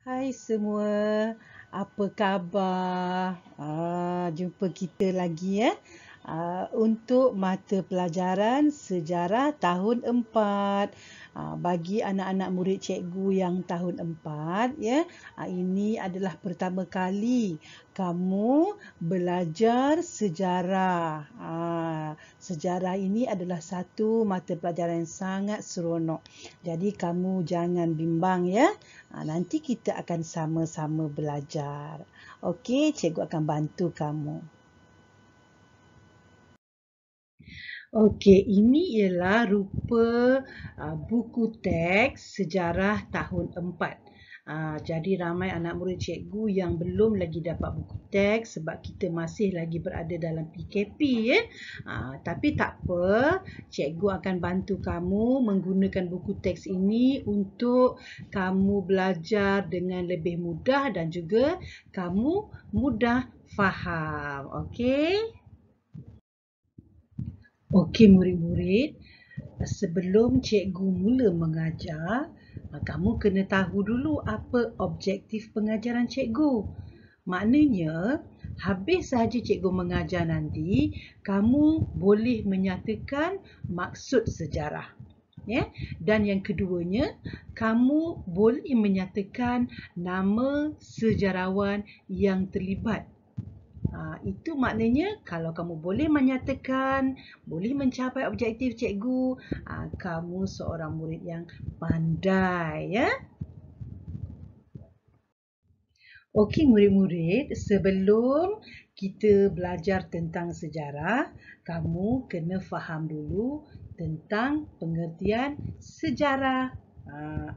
Hai semua, apa khabar? Jumpa kita lagi ya. Untuk mata pelajaran sejarah tahun 4. Bagi anak-anak murid cikgu yang tahun 4 ya, ini adalah pertama kali kamu belajar sejarah. Sejarah ini adalah satu mata pelajaran yang sangat seronok. Jadi kamu jangan bimbang ya. Nanti kita akan sama-sama belajar. Okey, cikgu akan bantu kamu. Okey, ini ialah rupa buku teks sejarah tahun 4. Jadi ramai anak murid cikgu yang belum lagi dapat buku teks sebab kita masih lagi berada dalam PKP ya. Tapi tak apa, cikgu akan bantu kamu menggunakan buku teks ini untuk kamu belajar dengan lebih mudah dan juga kamu mudah faham. Okey? Okey murid-murid, sebelum cikgu mula mengajar, kamu kena tahu dulu apa objektif pengajaran cikgu. Maknanya, habis sahaja cikgu mengajar nanti, kamu boleh menyatakan maksud sejarah. Ya? Dan yang keduanya, kamu boleh menyatakan nama sejarawan yang terlibat. Itu maknanya kalau kamu boleh menyatakan, boleh mencapai objektif cikgu, kamu seorang murid yang pandai ya. Okey murid-murid, sebelum kita belajar tentang sejarah, kamu kena faham dulu tentang pengertian sejarah.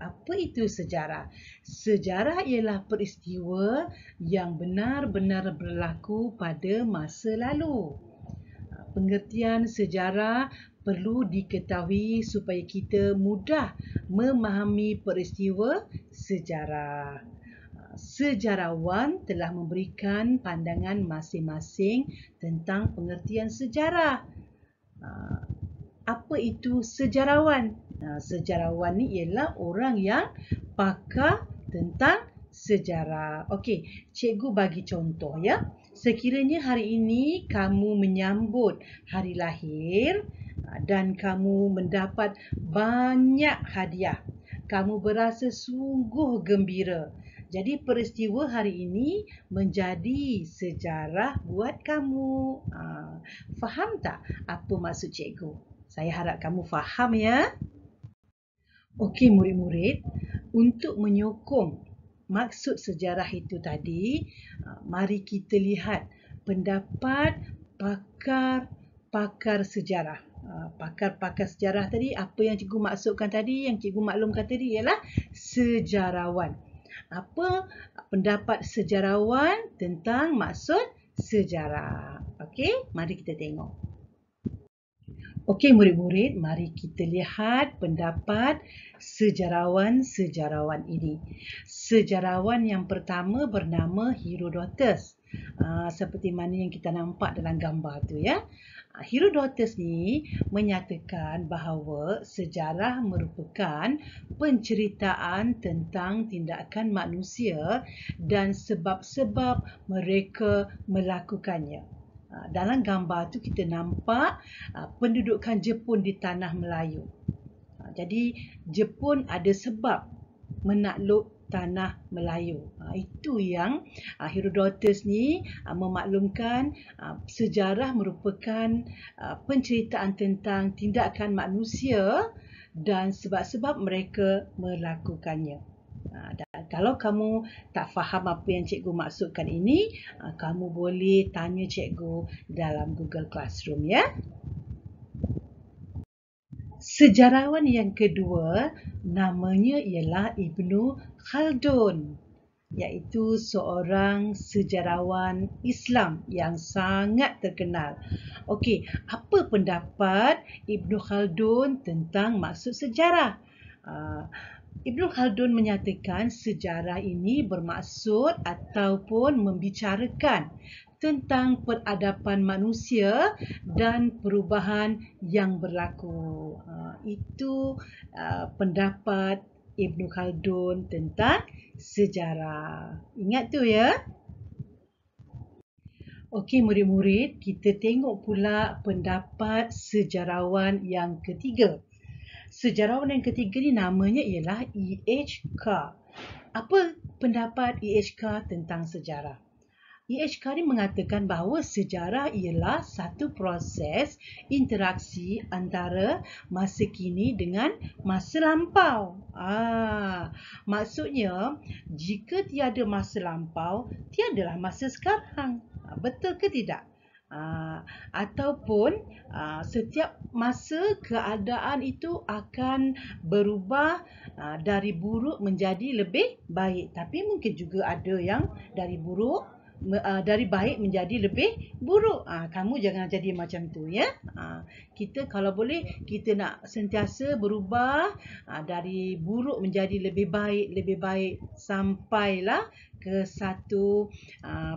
Apa itu sejarah? Sejarah ialah peristiwa yang benar-benar berlaku pada masa lalu. Pengertian sejarah perlu diketahui supaya kita mudah memahami peristiwa sejarah. Sejarawan telah memberikan pandangan masing-masing tentang pengertian sejarah. Apa itu sejarawan? Sejarawan ni ialah orang yang pakar tentang sejarah. Okey, cikgu bagi contoh ya. Sekiranya hari ini kamu menyambut hari lahir dan kamu mendapat banyak hadiah, kamu berasa sungguh gembira. Jadi peristiwa hari ini menjadi sejarah buat kamu. Faham tak apa maksud cikgu? Saya harap kamu faham ya. Okey murid-murid, untuk menyokong maksud sejarah itu tadi, mari kita lihat pendapat pakar-pakar sejarah. Pakar-pakar sejarah tadi, apa yang cikgu maksudkan tadi, yang cikgu maklumkan tadi ialah sejarawan. Apa pendapat sejarawan tentang maksud sejarah? Okey, mari kita tengok. Okey murid-murid, mari kita lihat pendapat sejarawan-sejarawan ini. Sejarawan yang pertama bernama Herodotus. Seperti mana yang kita nampak dalam gambar tu ya. Herodotus ni menyatakan bahawa sejarah merupakan penceritaan tentang tindakan manusia dan sebab-sebab mereka melakukannya. Dalam gambar tu kita nampak pendudukan Jepun di tanah Melayu. Jadi Jepun ada sebab menakluk tanah Melayu. Itu yang Herodotus ni memaklumkan sejarah merupakan penceritaan tentang tindakan manusia dan sebab-sebab mereka melakukannya. Dan kalau kamu tak faham apa yang cikgu maksudkan ini, kamu boleh tanya cikgu dalam Google Classroom ya. Sejarawan yang kedua namanya ialah Ibnu Khaldun, iaitu seorang sejarawan Islam yang sangat terkenal. Okey, apa pendapat Ibnu Khaldun tentang maksud sejarah? Ibnu Khaldun menyatakan sejarah ini bermaksud ataupun membicarakan tentang peradaban manusia dan perubahan yang berlaku. Itu pendapat Ibnu Khaldun tentang sejarah. Ingat tu ya. Okey murid-murid, kita tengok pula pendapat sejarawan yang ketiga. Sejarawan yang ketiga ni namanya ialah E.H. Carr. Apa pendapat E.H. Carr tentang sejarah? E.H. Carr ni mengatakan bahawa sejarah ialah satu proses interaksi antara masa kini dengan masa lampau. Maksudnya, jika tiada masa lampau, tiadalah masa sekarang. Betul ke tidak? Ataupun setiap masa keadaan itu akan berubah dari buruk menjadi lebih baik. Tapi mungkin juga ada yang dari baik menjadi lebih buruk. Kamu jangan jadi macam tu ya. Kita kalau boleh kita nak sentiasa berubah dari buruk menjadi lebih baik sampailah ke satu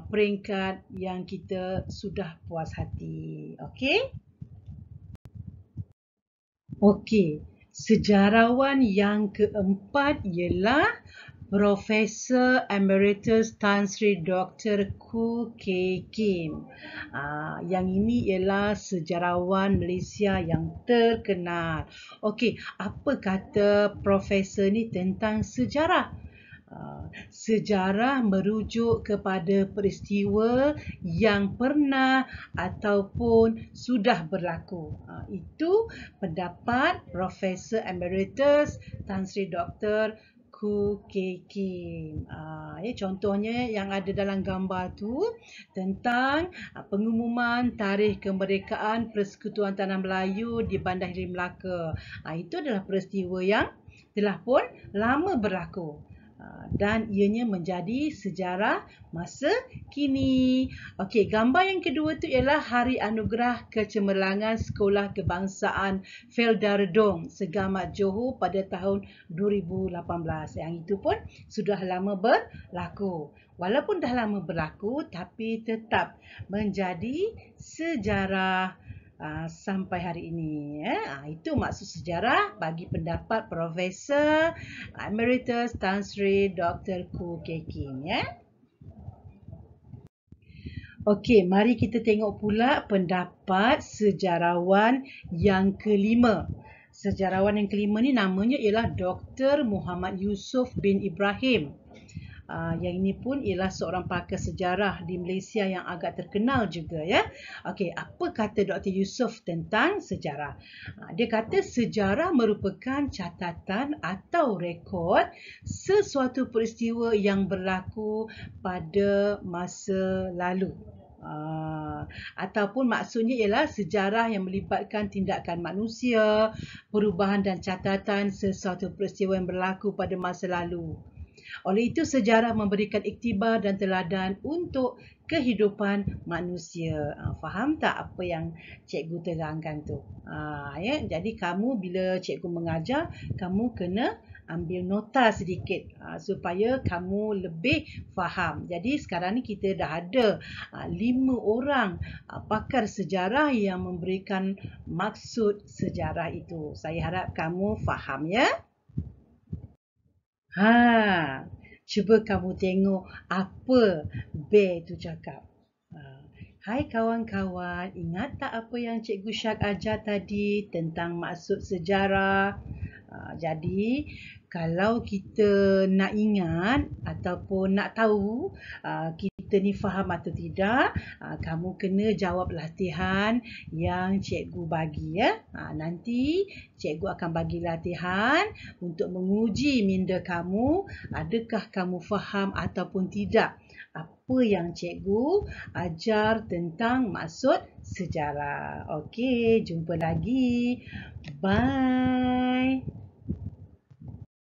peringkat yang kita sudah puas hati. Okey? Okey. Sejarawan yang keempat ialah Profesor Emeritus Tan Sri Dr. Khoo Kay Kim. Yang ini ialah sejarawan Malaysia yang terkenal. Okey, apa kata profesor ni tentang sejarah? Sejarah merujuk kepada peristiwa yang pernah ataupun sudah berlaku. Itu pendapat Profesor Emeritus Tan Sri Dr. Khoo Kay Kim. Contohnya yang ada dalam gambar tu tentang pengumuman tarikh kemerdekaan Persekutuan Tanah Melayu di Bandar Heri Melaka. Itu adalah peristiwa yang telah pun lama berlaku. Dan ianya menjadi sejarah masa kini. Okey, gambar yang kedua tu ialah Hari Anugerah Kecemerlangan Sekolah Kebangsaan Felda Redong, Segamat Johor pada tahun 2018. Yang itu pun sudah lama berlaku. Walaupun dah lama berlaku tapi tetap menjadi sejarah sampai hari ini. Itu maksud sejarah bagi pendapat Profesor Emeritus Tan Sri Dr. Khoo Kay Kim. Okey, mari kita tengok pula pendapat sejarawan yang kelima. Sejarawan yang kelima ni namanya ialah Dr. Muhammad Yusof bin Ibrahim. Yang ini pun ialah seorang pakar sejarah di Malaysia yang agak terkenal juga ya. Okey, apa kata Dr. Yusof tentang sejarah? Dia kata sejarah merupakan catatan atau rekod sesuatu peristiwa yang berlaku pada masa lalu. Ataupun maksudnya ialah sejarah yang melibatkan tindakan manusia, perubahan dan catatan sesuatu peristiwa yang berlaku pada masa lalu. Oleh itu, sejarah memberikan iktibar dan teladan untuk kehidupan manusia. Faham tak apa yang cikgu terangkan tu? Jadi kamu bila cikgu mengajar, kamu kena ambil nota sedikit supaya kamu lebih faham. Jadi sekarang ni kita dah ada 5 orang pakar sejarah yang memberikan maksud sejarah itu. Saya harap kamu faham ya. Cuba kamu tengok apa Bear tu cakap. Hai kawan-kawan, ingat tak apa yang Cikgu Syak ajar tadi tentang maksud sejarah? Jadi, kalau kita nak ingat ataupun nak tahu kita ni faham atau tidak, kamu kena jawab latihan yang cikgu bagi ya. Nanti cikgu akan bagi latihan untuk menguji minda kamu, adakah kamu faham ataupun tidak apa yang cikgu ajar tentang maksud sejarah. Okey, jumpa lagi. Bye.